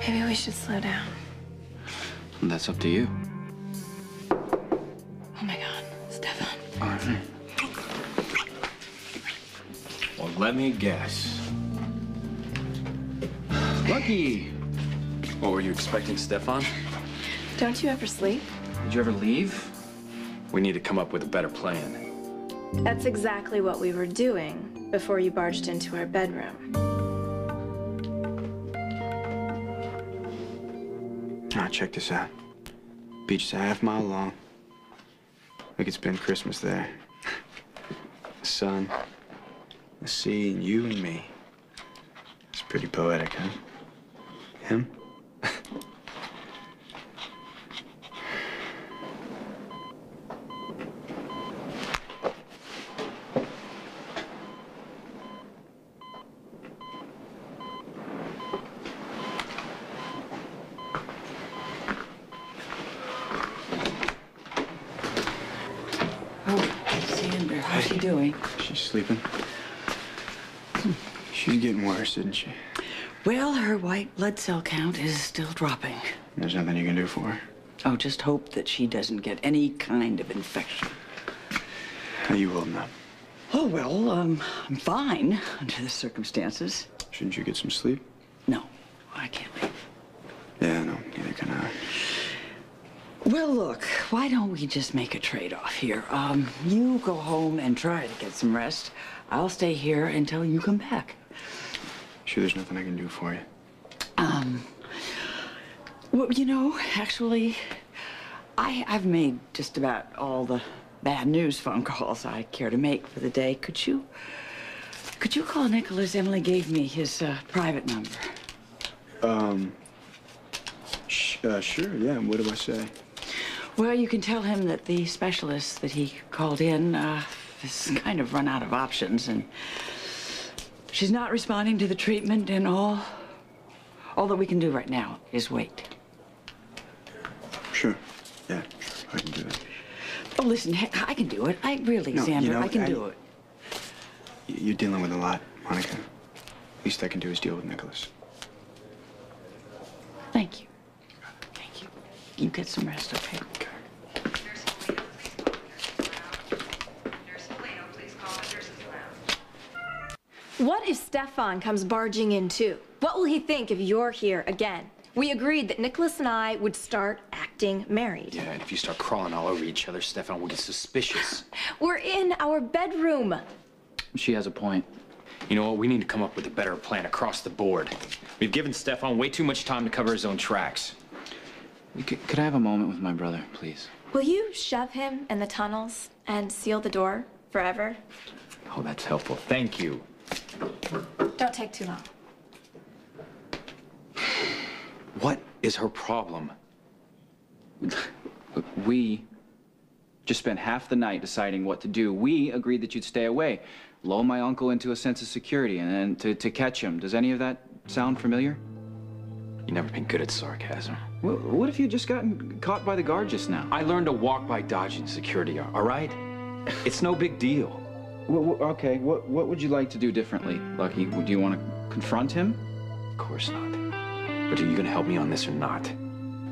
Maybe we should slow down. That's up to you. Oh my God, Stefan. All right. Well, let me guess. Lucky! What, were you expecting Stefan? Don't you ever sleep? Did you ever leave? We need to come up with a better plan. That's exactly what we were doing before you barged into our bedroom. Ah, check this out. Beach is a half-mile long. We could spend Christmas there. The sun, the sea, and you and me. It's pretty poetic, huh? Him? Zander, how's she doing? She's sleeping. She's getting worse, isn't she? Well, her white blood cell count is still dropping. There's nothing you can do for her. Oh, just hope that she doesn't get any kind of infection. How you holding up? Oh, well, I'm fine under the circumstances. Shouldn't you get some sleep? No, I can't leave. Yeah, no, neither can I. Well, look, why don't we just make a trade-off here? You go home and try to get some rest. I'll stay here until you come back. Sure there's nothing I can do for you? Well, you know, actually, I've made just about all the bad news phone calls I care to make for the day. Could you call Nikolas? Emily gave me his private number. Sure, yeah, what do I say? Well, you can tell him that the specialist that he called in has kind of run out of options, and she's not responding to the treatment, and all that we can do right now is wait. Sure, yeah, I can do it. Oh, listen, heck, I can do it. No, Zander, you know, I can do it. You're dealing with a lot, Monica. Least I can do is deal with Nikolas. Thank you. Thank you. You get some rest, okay? Okay. What if Stefan comes barging in too? What will he think if you're here again? We agreed that Nikolas and I would start acting married. Yeah, and if you start crawling all over each other, Stefan will get suspicious. We're in our bedroom. She has a point. You know what? We need to come up with a better plan across the board. We've given Stefan way too much time to cover his own tracks. Could I have a moment with my brother, please? Will you shove him in the tunnels and seal the door forever? Oh, that's helpful. Thank you. Don't take too long. What is her problem? Look, we just spent half the night deciding what to do. We agreed that you'd stay away, lull my uncle into a sense of security, and then to catch him. Does any of that sound familiar? You've never been good at sarcasm. What if you'd just gotten caught by the guard just now? I learned to walk by dodging security, all right? It's no big deal. Okay, what would you like to do differently, Lucky? Do you want to confront him? Of course not. But are you gonna help me on this or not?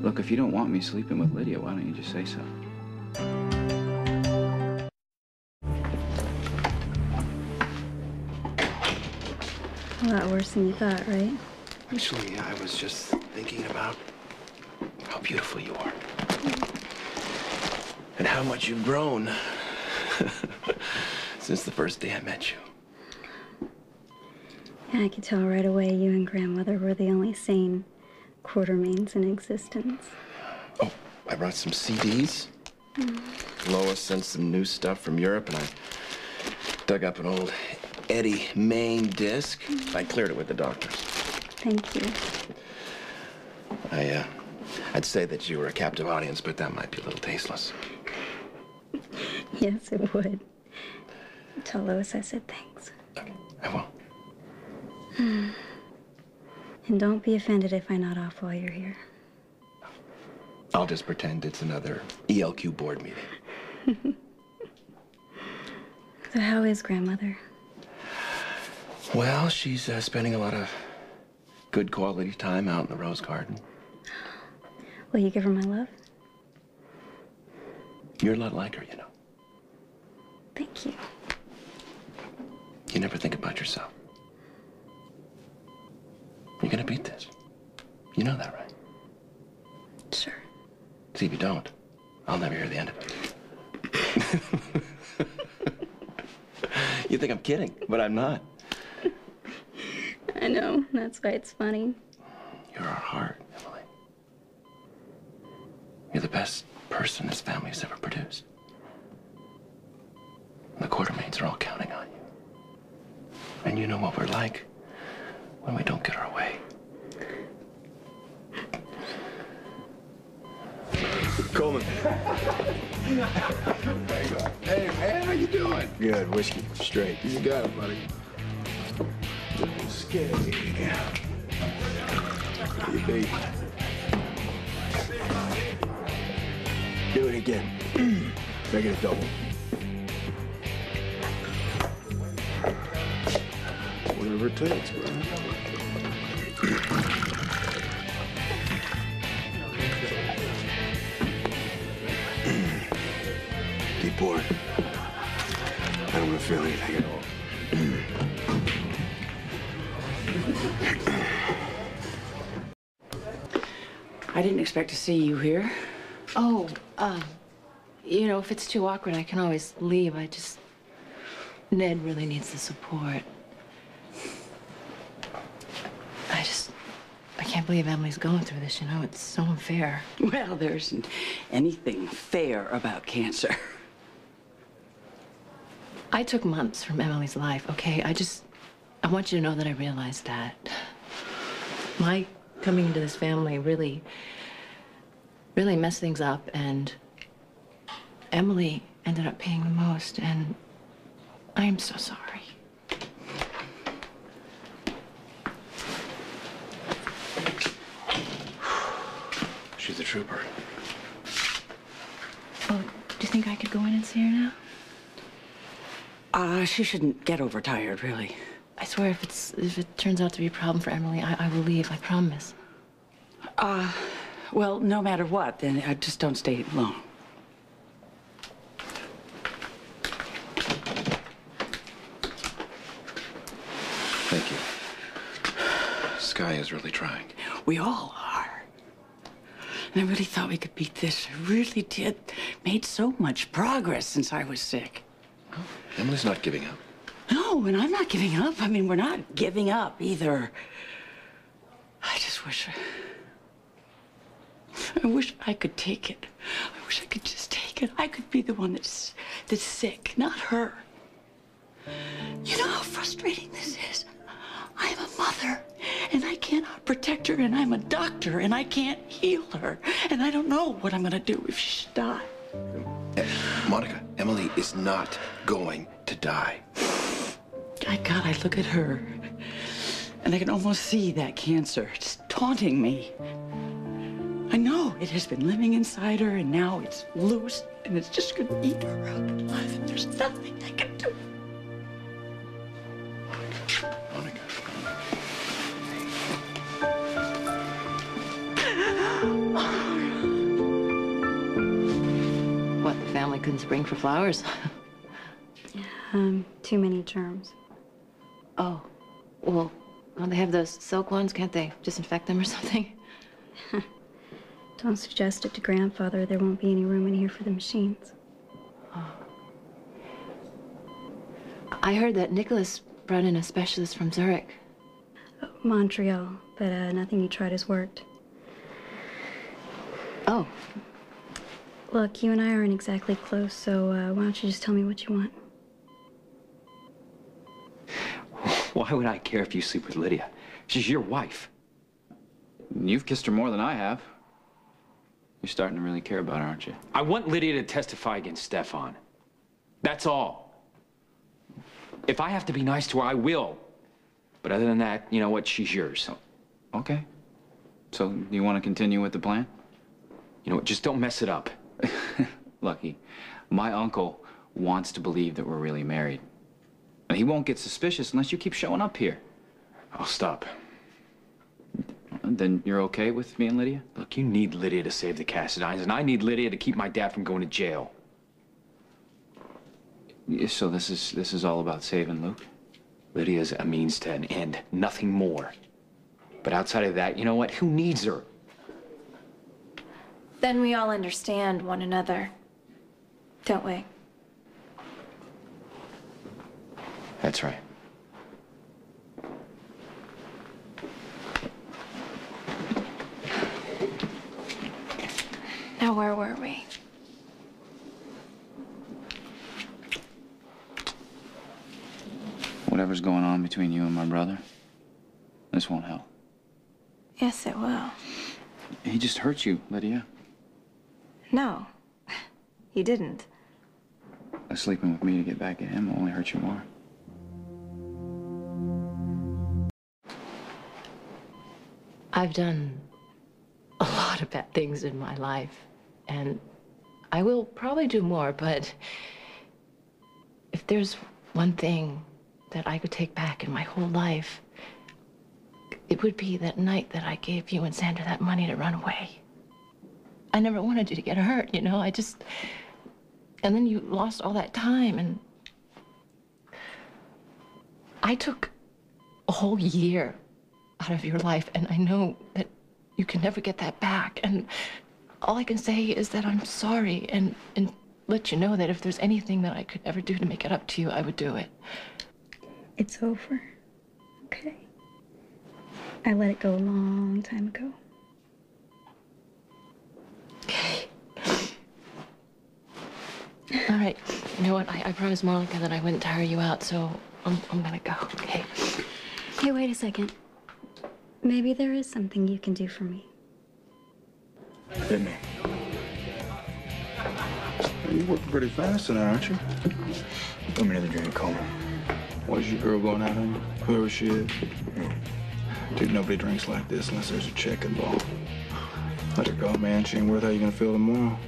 Look, if you don't want me sleeping with Lydia, why don't you just say so? A lot worse than you thought, right? Actually, I was just thinking about how beautiful you are. And how much you've grown since the first day I met you. Yeah, I could tell right away you and grandmother were the only sane quartermains in existence. Oh, I brought some CDs. Lois sent some new stuff from Europe, and I dug up an old Eddie Main disc. I cleared it with the doctors. Thank you. I'd say that you were a captive audience, but that might be a little tasteless. Yes, it would. Tell Lois I said thanks. Okay, I will. And don't be offended if I nod off while you're here. I'll just pretend it's another ELQ board meeting. So how is grandmother? Well, she's spending a lot of good quality time out in the rose garden. Will you give her my love? You're a lot like her, you know. Thank you. You never think about yourself. You're gonna beat this. You know that, right? Sure. See, if you don't, I'll never hear the end of it. You think I'm kidding, but I'm not. I know. That's why it's funny. You're our heart, Emily. You're the best person this family's ever produced. The Quartermains are all counting on you. And you know what we're like when we don't get our way. Coleman. Hey, man, how you doing? Good. Whiskey. Straight. You got it, buddy. Skye. You beat. Do it again. Make it a double. Whatever it takes, bro. Keep pouring. I don't want to feel anything at all. I didn't expect to see you here. Oh, you know, if it's too awkward, I can always leave. Ned really needs the support. I can't believe Emily's going through this, you know? It's so unfair. Well, there isn't anything fair about cancer. I took months from Emily's life, okay? I want you to know that I realized that. My coming into this family really messed things up, and Emily ended up paying the most, and I am so sorry. She's a trooper. Oh, do you think I could go in and see her now? She shouldn't get overtired, really. I swear, if it turns out to be a problem for Emily, I will leave, I promise. Well, no matter what, then just don't stay long. Thank you. Skye is really trying. We all are. And I really thought we could beat this. I really did. Made so much progress since I was sick. Oh, Emily's not giving up. No, and I'm not giving up. I mean, we're not giving up either. I just wish I could take it. I wish I could just take it. I could be the one that's sick, not her. You know how frustrating this is? I'm a mother, and I cannot protect her, and I'm a doctor, and I can't heal her. And I don't know what I'm gonna do if she should die. Monica, Emily is not going to die. God, I look at her, and I can almost see that cancer just taunting me. I know it has been living inside her, and now it's loose, and it's just gonna eat her up alive, and there's nothing I can do. Monica. What, the family couldn't spring for flowers? Too many germs. Oh, well, don't they have those silk ones? Can't they disinfect them or something? Don't suggest it to Grandfather. There won't be any room in here for the machines. Oh. I heard that Nikolas brought in a specialist from Zurich. Oh, Montreal, but nothing he tried has worked. Oh. Look, you and I aren't exactly close, so why don't you just tell me what you want? Why would I care if you sleep with Lydia? She's your wife. You've kissed her more than I have. You're starting to really care about her, aren't you? I want Lydia to testify against Stefan. That's all. If I have to be nice to her, I will. But other than that, you know what? She's yours. Okay. So you want to continue with the plan? You know what? Just don't mess it up. Lucky. My uncle wants to believe that we're really married. And he won't get suspicious unless you keep showing up here. I'll stop. Then you're okay with me and Lydia? Look, you need Lydia to save the Cassidines, and I need Lydia to keep my dad from going to jail. So this is all about saving Luke? Lydia's a means to an end, nothing more. But outside of that, you know what? Who needs her? Then we all understand one another, don't we? That's right. Now, where were we? Whatever's going on between you and my brother, this won't help. Yes, it will. He just hurt you, Lydia. No, he didn't. Sleeping with me to get back at him will only hurt you more. I've done a lot of bad things in my life, and I will probably do more, but if there's one thing that I could take back in my whole life, it would be that night that I gave you and Zander that money to run away. I never wanted you to get hurt, you know, and then you lost all that time, and I took a whole year out of your life, and I know that you can never get that back, and all I can say is that I'm sorry, and let you know that if there's anything that I could ever do to make it up to you, I would do it. It's over. Okay. I let it go a long time ago. Okay. All right. You know what? I promised Monica that I wouldn't tire you out, so I'm gonna go, okay? Hey, wait a second. Maybe there is something you can do for me. Hit me. You're working pretty fast tonight, aren't you? Put me another drink, Coleman. What's your girl going out on you? Whoever she is. Dude, nobody drinks like this unless there's a check involved. Let her go, man. She ain't worth how you gonna feel tomorrow.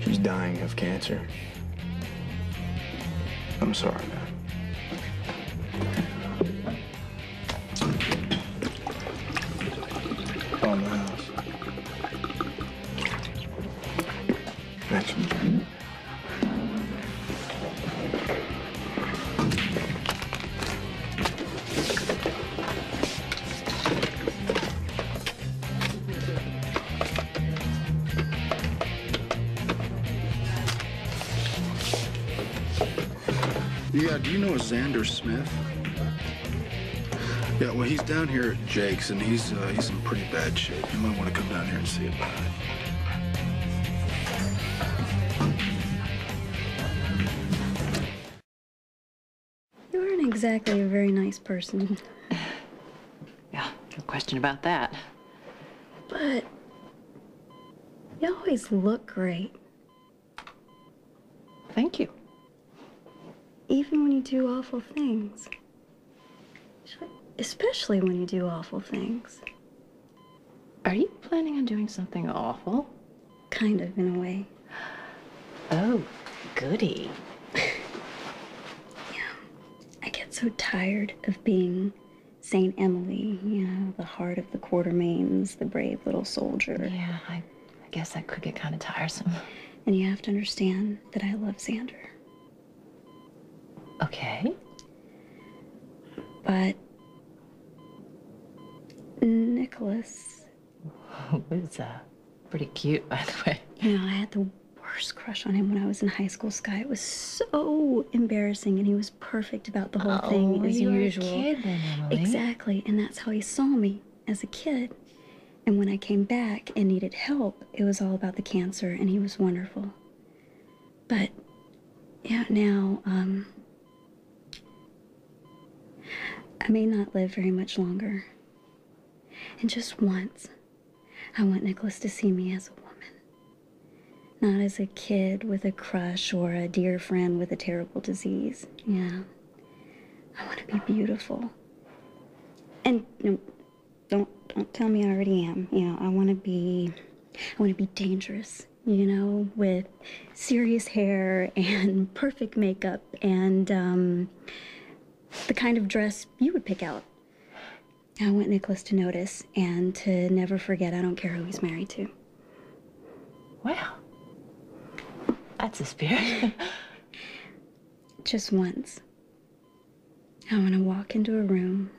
She's dying of cancer. I'm sorry, man. On the house. Thanks. Yeah, do you know a Zander Smith? Yeah, well, he's down here at Jake's, and he's in pretty bad shape. You might want to come down here and see about it. You aren't exactly a very nice person. Yeah, no question about that. But you always look great. Thank you. Even when you do awful things. Especially when you do awful things. Are you planning on doing something awful? Kind of, in a way. Oh, goody. Yeah. I get so tired of being St. Emily, you know, the heart of the Quartermains, the brave little soldier. Yeah, I guess that could get kind of tiresome. And you have to understand that I love Zander. Okay. But Nikolas was pretty cute, by the way. You know, I had the worst crush on him when I was in high school, Skye. It was so embarrassing, and he was perfect about the whole thing, as you usual. were a kid then, Emily. Exactly, and that's how he saw me, as a kid. And when I came back and needed help, it was all about the cancer, and he was wonderful. But, yeah, now, I may not live very much longer. And just once, I want Nikolas to see me as a woman. Not as a kid with a crush or a dear friend with a terrible disease. Yeah. I want to be beautiful. And no, don't tell me I already am. You know, I want to be dangerous, you know, with serious hair and perfect makeup and the kind of dress you would pick out. I want Nikolas to notice and to never forget I don't care who he's married to. Well, that's a spirit. Just once. I want to walk into a room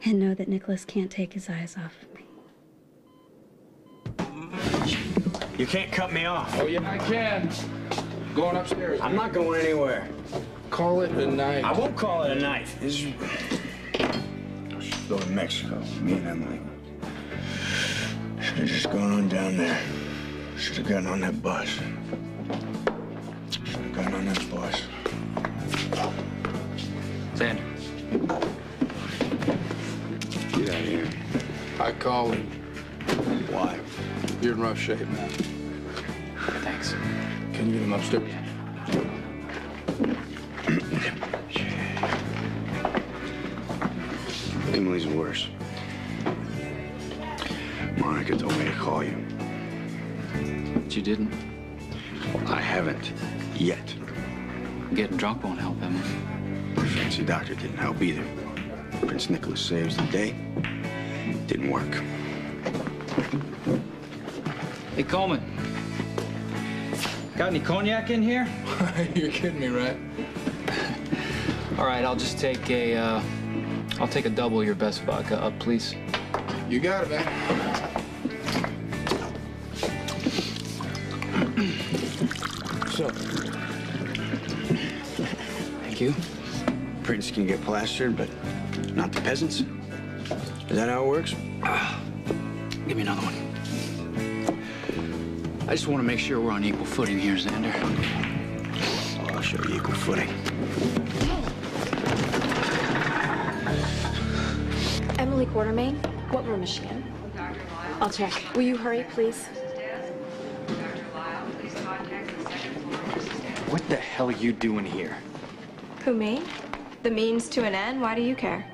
and know that Nikolas can't take his eyes off of me. You can't cut me off. Oh, yeah, I can. Going upstairs. I'm not going anywhere. Call it a night. I won't call it a night. This is... I should go to Mexico, me and Emily. Should have just gone on down there. Should have gotten on that bus. Should have gotten on that bus. Zander. Get out of here. I called him. Why? You're in rough shape, man. Thanks. Can you get him upstairs? Emily's worse. Monica told me to call you. But you didn't. Well, I haven't yet. Getting drunk won't help, Emily. The fancy doctor didn't help either. Prince Nikolas saves the day. Didn't work. Hey, Coleman. Got any cognac in here? You're kidding me, right? All right, I'll just take a, I'll take a double of your best vodka up, please. You got it, man. So, Thank you. Prince can get plastered, but not the peasants? Is that how it works? Give me another one. I just want to make sure we're on equal footing here, Zander. Well, I'll show you equal footing. Emily Quartermain, what room is she in? I'll check. Will you hurry, please? What the hell are you doing here? Who, me? The means to an end? Why do you care?